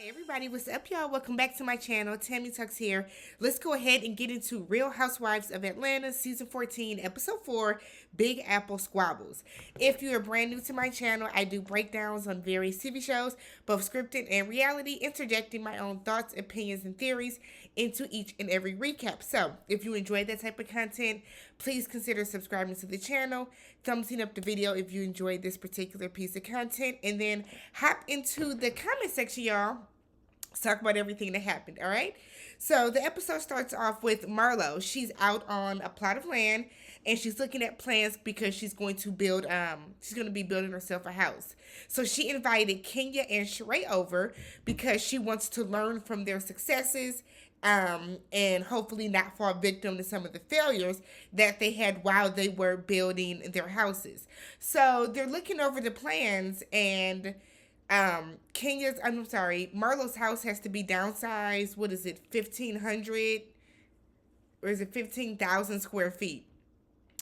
Hey everybody, what's up y'all? Welcome back to my channel. TammyTalks here. Let's go ahead and get into Real Housewives of Atlanta Season 14, Episode 4, Big Apple Squabbles. If you are brand new to my channel, I do breakdowns on various TV shows, both scripted and reality, interjecting my own thoughts, opinions, and theories into each and every recap. So, if you enjoy that type of content, please consider subscribing to the channel, thumbsing up the video if you enjoyed this particular piece of content, and then hop into the comment section, y'all. Let's talk about everything that happened, all right? So the episode starts off with Marlo. She's out on a plot of land and she's looking at plans because she's going to be building herself a house. So she invited Kenya and Sheree over because she wants to learn from their successes and hopefully not fall victim to some of the failures that they had while they were building their houses. So they're looking over the plans and Marlo's house has to be downsized. What is it, 1,500 or is it 15,000 square feet?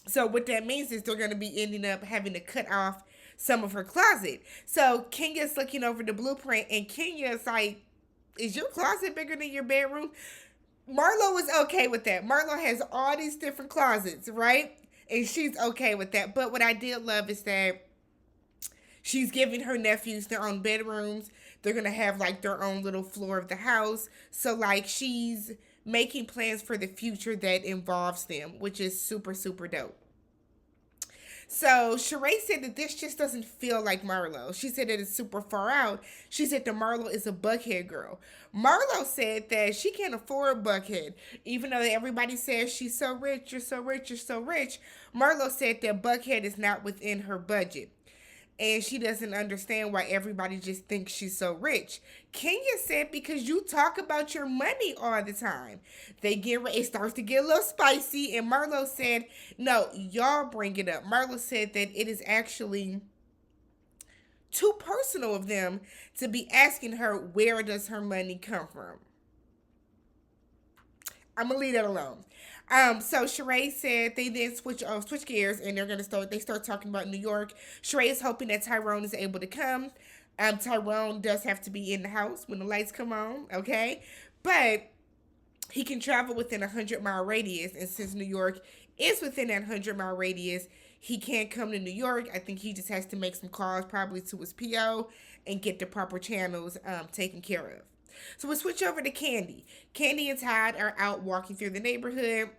So what that means is they're going to be ending up having to cut off some of her closet. So Kenya's looking over the blueprint, and Kenya's like, "Is your closet bigger than your bedroom?" Marlo was okay with that. Marlo has all these different closets, right? And she's okay with that. But what I did love is that she's giving her nephews their own bedrooms. They're going to have like their own little floor of the house. So like she's making plans for the future that involves them, which is super, super dope. So Sheree said that this just doesn't feel like Marlo. She said that it's super far out. She said that Marlo is a Buckhead girl. Marlo said that she can't afford Buckhead. Even though everybody says she's so rich, you're so rich, you're so rich. Marlo said that Buckhead is not within her budget. And she doesn't understand why everybody just thinks she's so rich. Kenya said because you talk about your money all the time. It starts to get a little spicy. And Marlo said, no, y'all bring it up. Marlo said that it is actually too personal of them to be asking her where does her money come from. I'm gonna leave that alone. So Sheree said they then switch gears and they start talking about New York. Sheree is hoping that Tyrone is able to come. Tyrone does have to be in the house when the lights come on, okay? But he can travel within a 100-mile radius, and since New York is within that 100-mile radius, he can't come to New York. I think he just has to make some calls probably to his PO and get the proper channels taken care of. So we'll switch over to Candy. Candy and Todd are out walking through the neighborhood.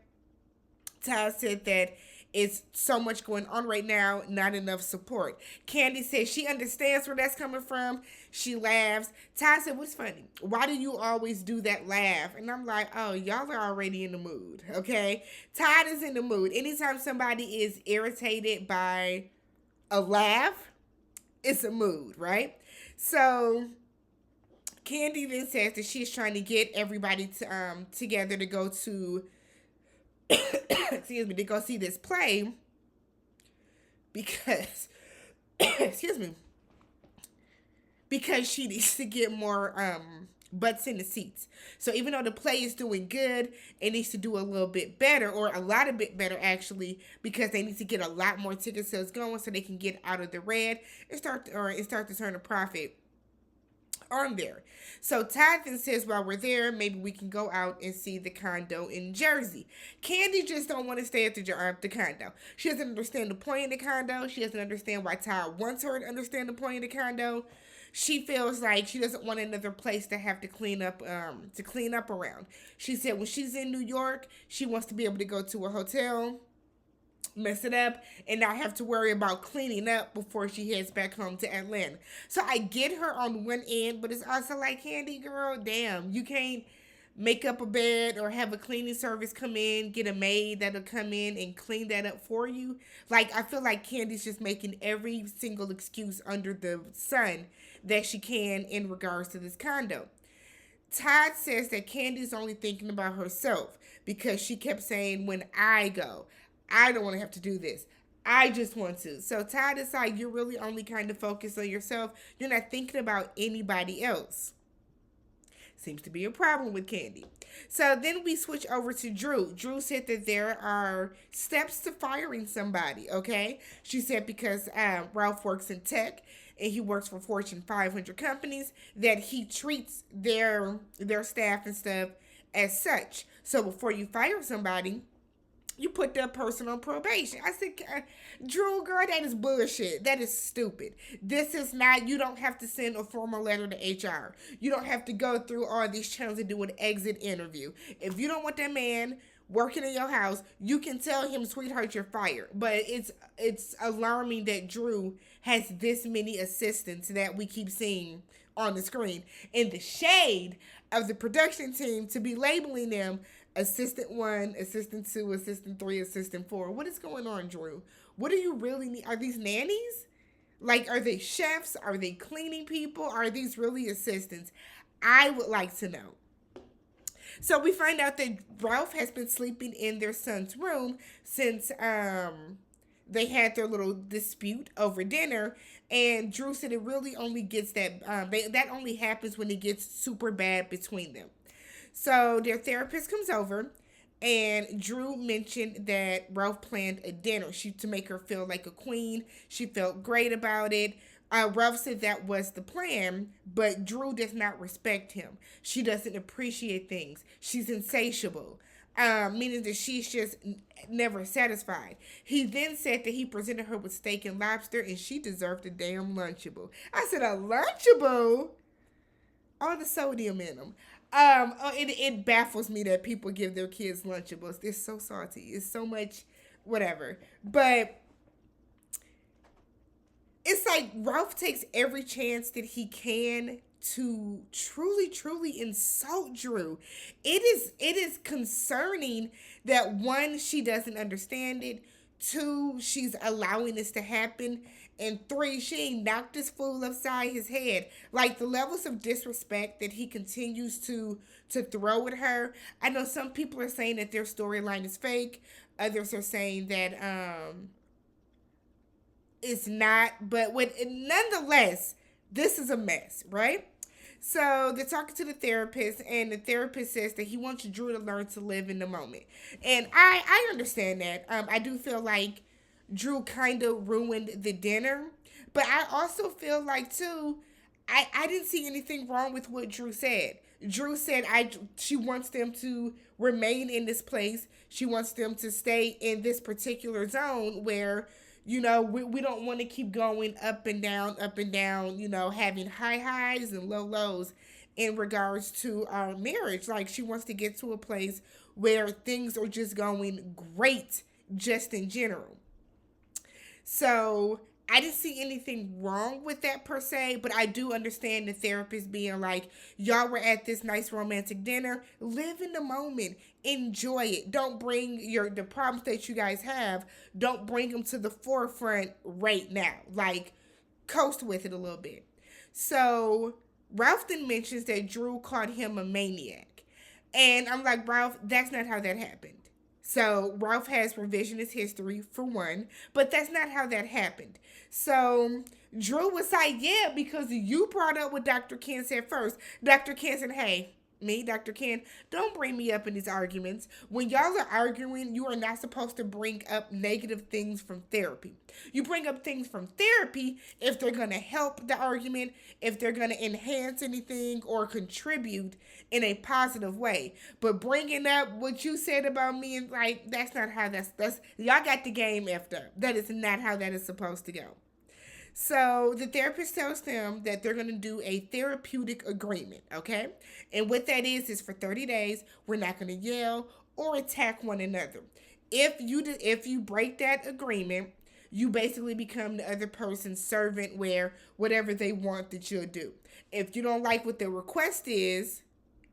Todd said that it's so much going on right now, not enough support. Candy says she understands where that's coming from. She laughs. Todd said, what's funny? Why do you always do that laugh? And I'm like, oh, y'all are already in the mood, okay? Todd is in the mood. Anytime somebody is irritated by a laugh, it's a mood, right? So Candy then says that she's trying to get everybody together to go to excuse me, to go see this play because excuse me, because she needs to get more butts in the seats. So even though the play is doing good, it needs to do a little bit better, or a lot of bit better actually, because they need to get a lot more ticket sales going so they can get out of the red and start to turn a profit on there. So Todd then says, while we're there, maybe we can go out and see the condo in Jersey. Candy just don't want to stay at the condo. She doesn't understand the point of the condo. She doesn't understand why Todd wants her to understand the point of the condo. She feels like she doesn't want another place to have to clean up around. She said when she's in New York, she wants to be able to go to a hotel, mess it up, and not have to worry about cleaning up before she heads back home to Atlanta. So I get her on one end, but it's also like, Candy girl, damn, you can't make up a bed or have a cleaning service come in, get a maid that'll come in and clean that up for you. Like, I feel like Candy's just making every single excuse under the sun that she can in regards to this condo. Todd says that Candy's only thinking about herself because she kept saying, when I go, I don't want to have to do this. I just want to. So Todd is like, you're really only kind of focused on yourself. You're not thinking about anybody else. Seems to be a problem with Candy. So then we switch over to Drew. Drew said that there are steps to firing somebody, okay? She said because Ralph works in tech and he works for Fortune 500 companies, that he treats their staff and stuff as such. So before you fire somebody, you put that person on probation. I said, Drew, girl, that is bullshit. That is stupid. This is not, you don't have to send a formal letter to HR. You don't have to go through all these channels and do an exit interview. If you don't want that man working in your house, you can tell him, sweetheart, you're fired. But it's alarming that Drew has this many assistants that we keep seeing on the screen. In the shade of the production team to be labeling them assistant 1, assistant 2, assistant 3, assistant 4. What is going on, Drew? What do you really need? Are these nannies? Like, are they chefs? Are they cleaning people? Are these really assistants? I would like to know. So we find out that Ralph has been sleeping in their son's room since they had their little dispute over dinner, and Drew said it really only gets that only happens when it gets super bad between them. So their therapist comes over, and Drew mentioned that Ralph planned a dinner to make her feel like a queen. She felt great about it. Ralph said that was the plan, but Drew does not respect him. She doesn't appreciate things. She's insatiable, meaning that she's just never satisfied. He then said that he presented her with steak and lobster, and she deserved a damn Lunchable. I said, a Lunchable? All the sodium in them. It baffles me that people give their kids Lunchables. They're so salty. It's so much whatever. But it's like Ralph takes every chance that he can to truly, truly insult Drew. It is concerning that, 1, she doesn't understand it. 2, she's allowing this to happen. And 3, she ain't knocked this fool upside his head. Like, the levels of disrespect that he continues to throw at her. I know some people are saying that their storyline is fake. Others are saying that it's not. But nonetheless, this is a mess, right? So they're talking to the therapist, and the therapist says that he wants Drew to learn to live in the moment. And I understand that. I do feel like Drew kind of ruined the dinner. But I also feel like, too, I didn't see anything wrong with what Drew said. Drew said she wants them to remain in this place. She wants them to stay in this particular zone where, we don't want to keep going up and down, having high highs and low lows in regards to our marriage. Like, she wants to get to a place where things are just going great, just in general. So I didn't see anything wrong with that per se, but I do understand the therapist being like, y'all were at this nice romantic dinner. Live in the moment. Enjoy it. Don't bring the problems that you guys have, don't bring them to the forefront right now. Like, coast with it a little bit. So Ralph then mentions that Drew called him a maniac. And I'm like, Ralph, that's not how that happened. So Ralph has revisionist history, for one, but that's not how that happened. So Drew was like, yeah, because you brought up what Dr. Ken said first. Dr. Ken said, hey, me, Dr. Ken, don't bring me up in these arguments. When y'all are arguing, you are not supposed to bring up negative things from therapy. You bring up things from therapy if they're going to help the argument, if they're going to enhance anything or contribute in a positive way. But bringing up what you said about me, and like, that's not how that's y'all got the game effed up. That is not how that is supposed to go. So the therapist tells them that they're going to do a therapeutic agreement, okay? And what that is for 30 days, we're not going to yell or attack one another. If you break that agreement, you basically become the other person's servant, where whatever they want that you'll do. If you don't like what their request is,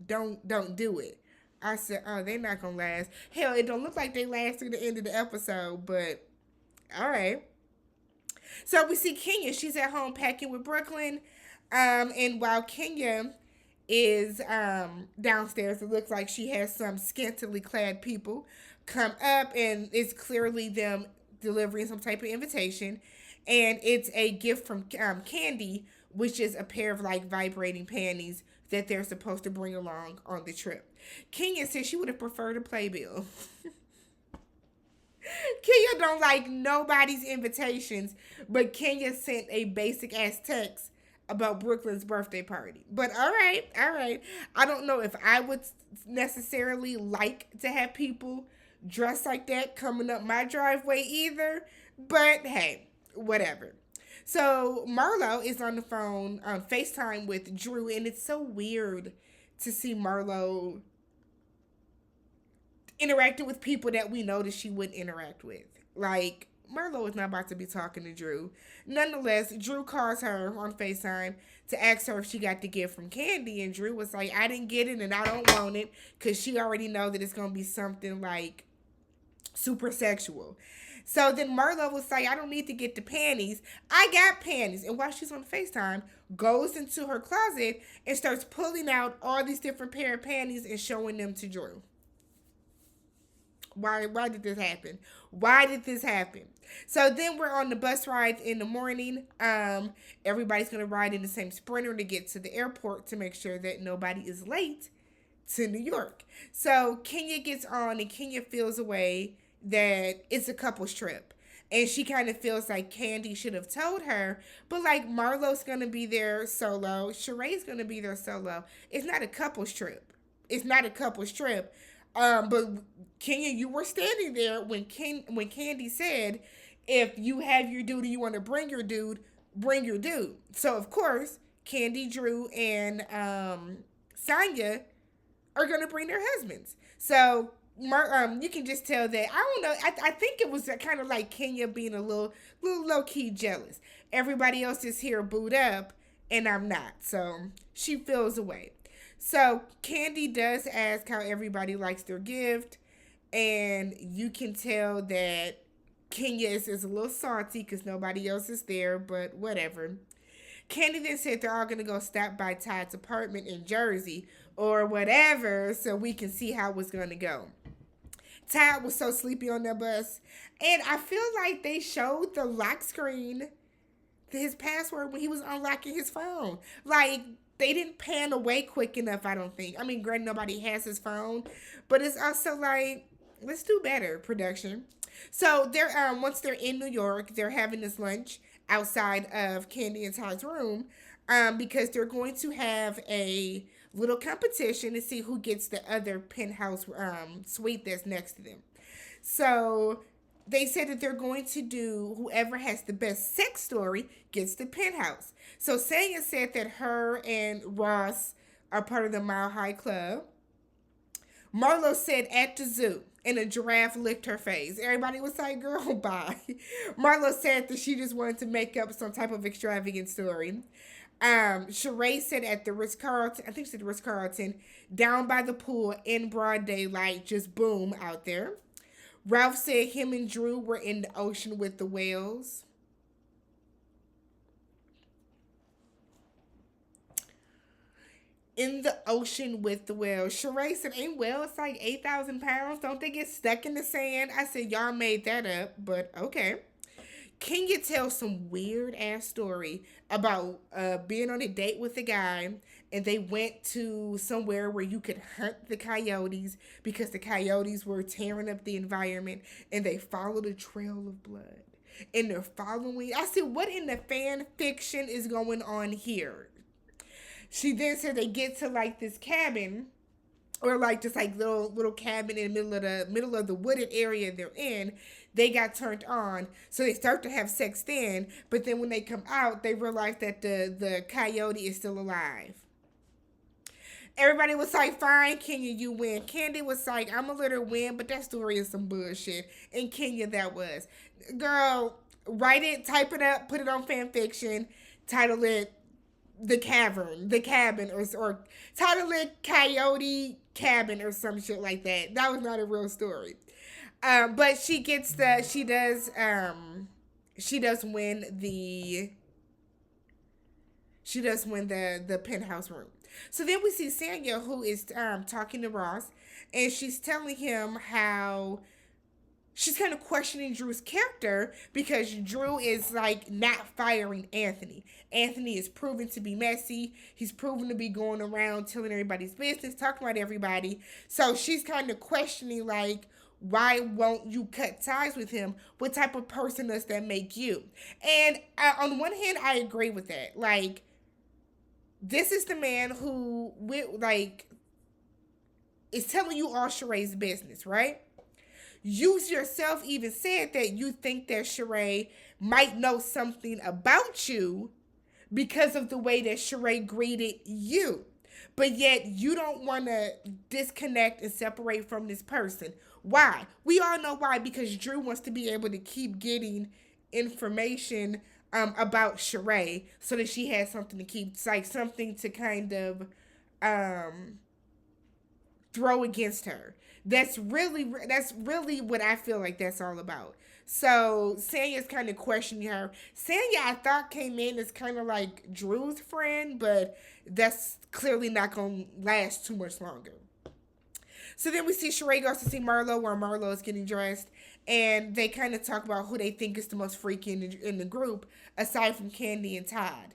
don't do it. I said, oh, they're not going to last. Hell, it don't look like they last through the end of the episode, but all right. So we see Kenya. She's at home packing with Brooklyn. And while Kenya is downstairs, it looks like she has some scantily clad people come up, and it's clearly them delivering some type of invitation. And it's a gift from Candy, which is a pair of like vibrating panties that they're supposed to bring along on the trip. Kenya says she would have preferred a playbill. Kenya don't like nobody's invitations, but Kenya sent a basic ass text about Brooklyn's birthday party. But all right, all right. I don't know if I would necessarily like to have people dressed like that coming up my driveway either. But hey, whatever. So Marlo is on the phone on FaceTime with Drew, and it's so weird to see Marlo interacting with people that we know that she wouldn't interact with. Like, Marlo is not about to be talking to Drew. Nonetheless, Drew calls her on FaceTime to ask her if she got the gift from Candy, and Drew was like, I didn't get it and I don't want it, because she already know that it's going to be something like super sexual. So then Marlo was like, I don't need to get the panties. I got panties. And while she's on FaceTime, goes into her closet and starts pulling out all these different pair of panties and showing them to Drew. Why did this happen? Why did this happen? So then we're on the bus ride in the morning. Everybody's gonna ride in the same Sprinter to get to the airport to make sure that nobody is late to New York. So Kenya gets on and Kenya feels a way that it's a couple's trip. And she kind of feels like Candy should have told her. But like Marlo's gonna be there solo. Sheree's gonna be there solo. It's not a couple's trip. It's not a couple's trip. But Kenya, you were standing there when Candy said, if you have your dude and you want to bring your dude, bring your dude. So of course, Candy, Drew, and Sonya are gonna bring their husbands. So you can just tell that, I don't know, I think it was kind of like Kenya being a little low key jealous. Everybody else is here booed up, and I'm not. So she feels away. So Candy does ask how everybody likes their gift, and you can tell that Kenya is a little salty because nobody else is there, but whatever. Candy then said they're all going to go stop by Todd's apartment in Jersey or whatever so we can see how it's going to go. Todd was so sleepy on that bus, and I feel like they showed the lock screen, his password, when he was unlocking his phone. Like, they didn't pan away quick enough, I don't think. I mean, granted, nobody has his phone, but it's also like, let's do better, production. So they're once they're in New York, they're having this lunch outside of Candy and Todd's room, because they're going to have a little competition to see who gets the other penthouse suite that's next to them. So they said that they're going to do whoever has the best sex story gets the penthouse. So Sanya said that her and Ross are part of the Mile High Club. Marlo said at the zoo, and a giraffe licked her face. Everybody was like, girl, bye. Marlo said that she just wanted to make up some type of extravagant story. Sheree said at the Ritz-Carlton, I think she said the Ritz-Carlton, down by the pool in broad daylight, just boom out there. Ralph said him and Drew were in the ocean with the whales. In the ocean with the whales. Sheree said, ain't whales like 8,000 pounds? Don't they get stuck in the sand? I said, y'all made that up, but okay. Kenya tells some weird ass story about being on a date with a guy, and they went to somewhere where you could hunt the coyotes because the coyotes were tearing up the environment, and they followed a trail of blood. And they're following. I said, what in the fan fiction is going on here? She then said they get to like this cabin, or like just like little cabin in the middle of the wooded area they're in. They got turned on, so they start to have sex then. But then when they come out, they realize that the coyote is still alive. Everybody was like, fine, Kenya, you win. Candy was like, I'm gonna let her win, but that story is some bullshit. And Kenya, that was. Girl, write it, type it up, put it on fan fiction, title it the cabin, or title it Coyote Cabin or some shit like that. That was not a real story. But she does win the penthouse room. So then we see Sanya, who is talking to Ross, and she's telling him how she's kind of questioning Drew's character because Drew is like not firing Anthony. Anthony is proven to be messy. He's proven to be going around telling everybody's business, talking about everybody. So she's kind of questioning like, Why won't you cut ties with him? What type of person does that make you? And on one hand, I agree with that. Like, this is the man who, like, is telling you all Sheree's business, right? You yourself even said that you think that Sheree might know something about you because of the way that Sheree greeted you. But yet you don't want to disconnect and separate from this person. Why? We all know why. Because Drew wants to be able to keep getting information about Sheree so that she has something to keep, like something to kind of um, throw against her. That's really what I feel like that's all about. So Sanya's kind of questioning her. Sanya, I thought, came in as kind of like Drew's friend, but that's clearly not gonna last too much longer. So then we see Sheree goes to see Merlot where Merlot is getting dressed, and they kind of talk about who they think is the most freaky in the group, aside from Candy and Todd.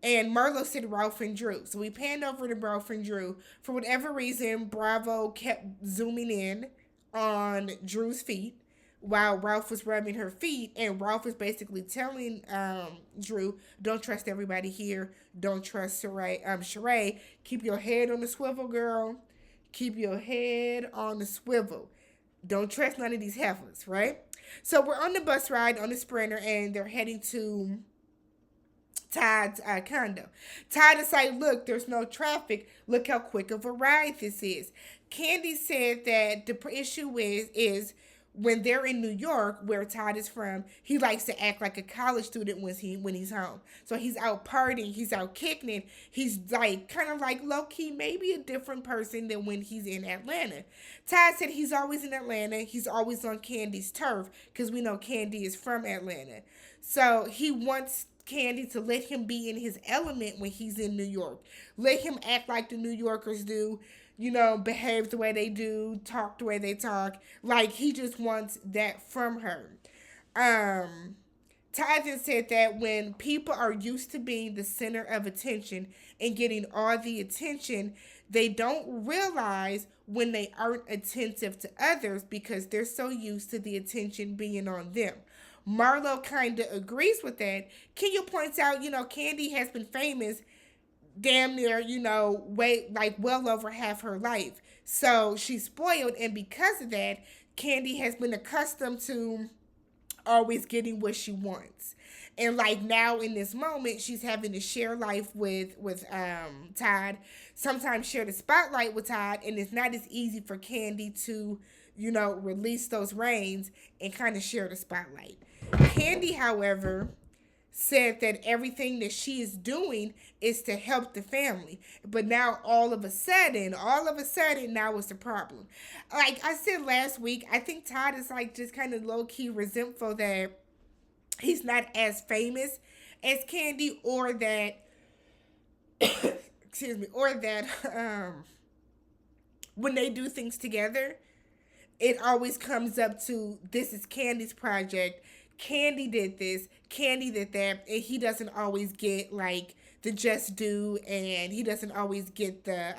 And Merlot said Ralph and Drew. So we panned over to Ralph and Drew. For whatever reason, Bravo kept zooming in on Drew's feet while Ralph was rubbing her feet. And Ralph was basically telling Drew, don't trust everybody here. Don't trust Sheree. Sheree, keep your head on the swivel, girl. Keep your head on the swivel. Don't trust none of these heifers, right? So we're on the bus ride on the Sprinter, and they're heading to Todd's condo. Todd is like, look, there's no traffic. Look how quick of a ride this is. Candy said that the issue is when they're in New York, where Todd is from, he likes to act like a college student when he's home. So he's out partying, he's out kicking it. He's like kind of like low key, maybe a different person than when he's in Atlanta. Todd said he's always in Atlanta. He's always on Candy's turf because we know Candy is from Atlanta. So he wants Candy to let him be in his element when he's in New York. Let him act like the New Yorkers do, behave the way they do, talk the way they talk. Like, he just wants that from her. Tyson said that when people are used to being the center of attention and getting all the attention, they don't realize when they aren't attentive to others because they're so used to the attention being on them. Marlo kind of agrees with that. Kenya points out, Candy has been famous damn near, well over half her life. So she's spoiled, and because of that, Candy has been accustomed to always getting what she wants. And like now in this moment, she's having to share life with Todd, sometimes share the spotlight with Todd, and it's not as easy for Candy to, release those reins and kind of share the spotlight. Candy, however, said that everything that she is doing is to help the family. But now all of a sudden, now is the problem. Like I said last week, I think Todd is like just kind of low-key resentful that he's not as famous as Candy, or that when they do things together, it always comes up to, this is Candy's project. Candy did this, Candy did that, and he doesn't always get like the just due, and he doesn't always get the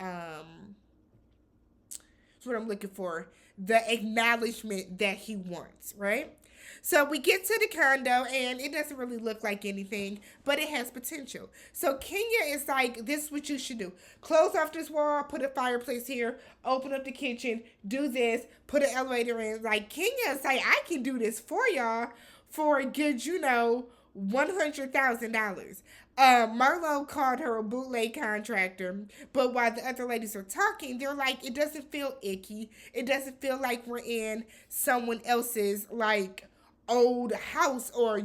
that's what I'm looking for, the acknowledgement that he wants, right? So we get to the condo, and it doesn't really look like anything, but it has potential. So Kenya is like, this is what you should do. Close off this wall, put a fireplace here, open up the kitchen, do this, put an elevator in. Like, Kenya is like, I can do this for y'all for a good, $100,000. Marlo called her a bootleg contractor, but while the other ladies are talking, they're like, it doesn't feel icky. It doesn't feel like we're in someone else's, like, old house or,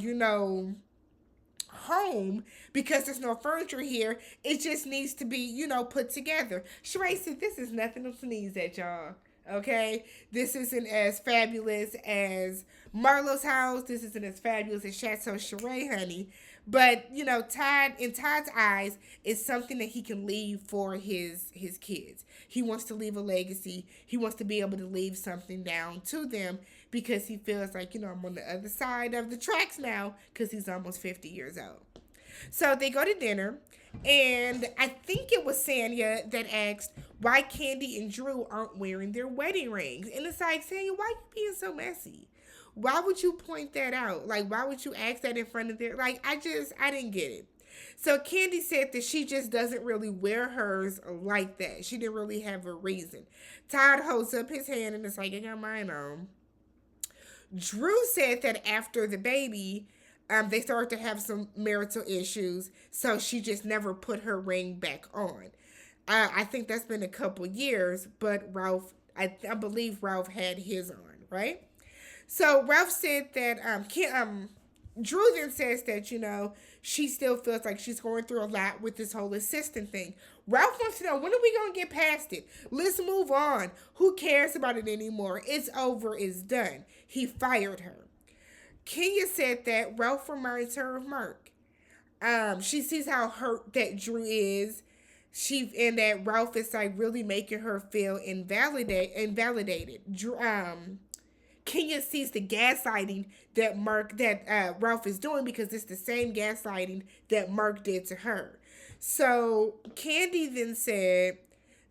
home, because there's no furniture here. It just needs to be, put together. Sheree said, this is nothing to sneeze at, y'all. Okay? This isn't as fabulous as Marlo's house. This isn't as fabulous as Chateau Sheree, honey. But, Todd, in Todd's eyes, is something that he can leave for his kids. He wants to leave a legacy. He wants to be able to leave something down to them because he feels like, I'm on the other side of the tracks now because he's almost 50 years old. So they go to dinner, And I think it was Sanya that asked why Candy and Drew aren't wearing their wedding rings. And it's like, Sanya, why you being so messy? Why would you point that out? Like, why would you ask that in front of their, like, I didn't get it. So Candy said that she just doesn't really wear hers like that. She didn't really have a reason. Todd holds up his hand and it's like, I got mine on. Drew said that after the baby, they started to have some marital issues, so she just never put her ring back on. I think that's been a couple years, but I believe Ralph had his on, right? So Ralph said that Drew then says that, she still feels like she's going through a lot with this whole assistant thing. Ralph wants to know, when are we going to get past it? Let's move on. Who cares about it anymore? It's over. It's done. He fired her. Kenya said that Ralph reminds her of Mark. She sees how hurt that Drew is. And that Ralph is like really making her feel invalidated. Kenya sees the gaslighting that Ralph is doing because it's the same gaslighting that Mark did to her. So Candy then said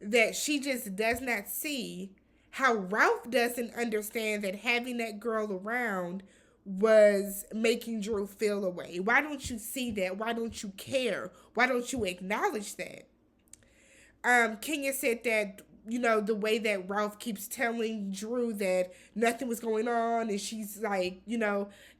that she just does not see how Ralph doesn't understand that having that girl around was making Drew feel away. Why don't you see that? Why don't you care? Why don't you acknowledge that? Kenya said that, the way that Ralph keeps telling Drew that nothing was going on, and she's like,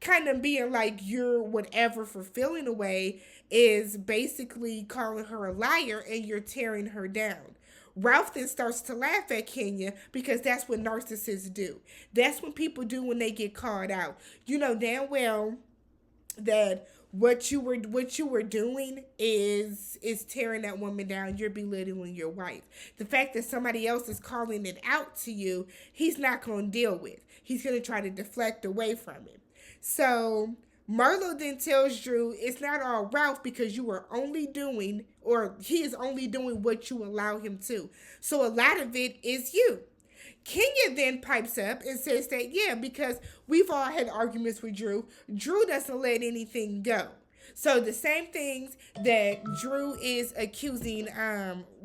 kind of being like, you're whatever for feeling away, is basically calling her a liar and you're tearing her down. Ralph then starts to laugh at Kenya because that's what narcissists do. That's what people do when they get called out. You know damn well that what you were doing is tearing that woman down. You're belittling your wife. The fact that somebody else is calling it out to you, he's not going to deal with. He's going to try to deflect away from it. So Merlot then tells Drew it's not all Ralph because you are only doing, or he is only doing what you allow him to. So a lot of it is you. Kenya then pipes up and says that, yeah, because we've all had arguments with Drew. Drew doesn't let anything go. So the same things that Drew is accusing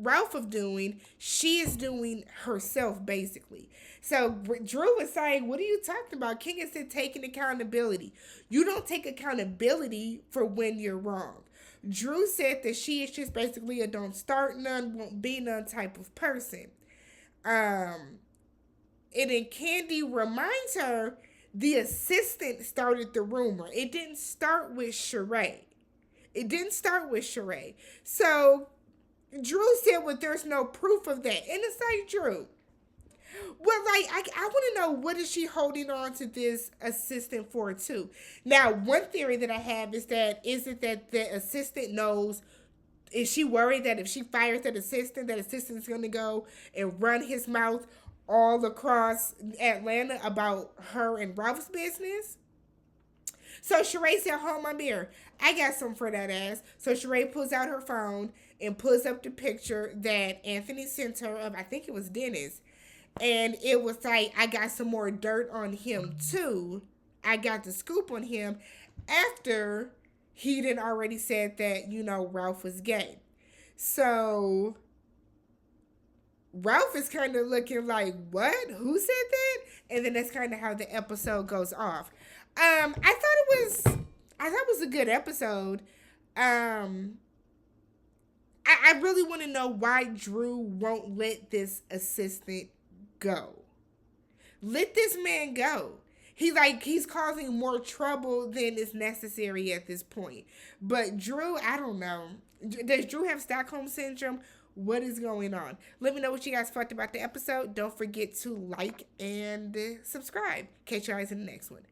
Ralph of doing, she is doing herself, basically. So Drew was saying, what are you talking about? Kenya said taking accountability. You don't take accountability for when you're wrong. Drew said that she is just basically a don't start none, won't be none type of person. And then Candy reminds her the assistant started the rumor. It didn't start with Sheree. So Drew said, well, there's no proof of that. And it's like, Drew, well, like, I want to know, what is she holding on to this assistant for, too? Now, one theory that I have is that the assistant knows, is she worried that if she fires that assistant's going to go and run his mouth all across Atlanta about her and Ralph's business? So Sheree said, hold my beer. I got something for that ass. So Sheree pulls out her phone and pulls up the picture that Anthony sent her of, I think it was Dennis. And it was like, I got some more dirt on him too. I got the scoop on him after he had already said that, Ralph was gay. So Ralph is kind of looking like, what? Who said that? And then that's kind of how the episode goes off. I thought it was a good episode. I really want to know why Drew won't let this assistant go. Let this man go. He's causing more trouble than is necessary at this point. But Drew, I don't know. Does Drew have Stockholm Syndrome? What is going on? Let me know what you guys thought about the episode. Don't forget to like and subscribe. Catch you guys in the next one.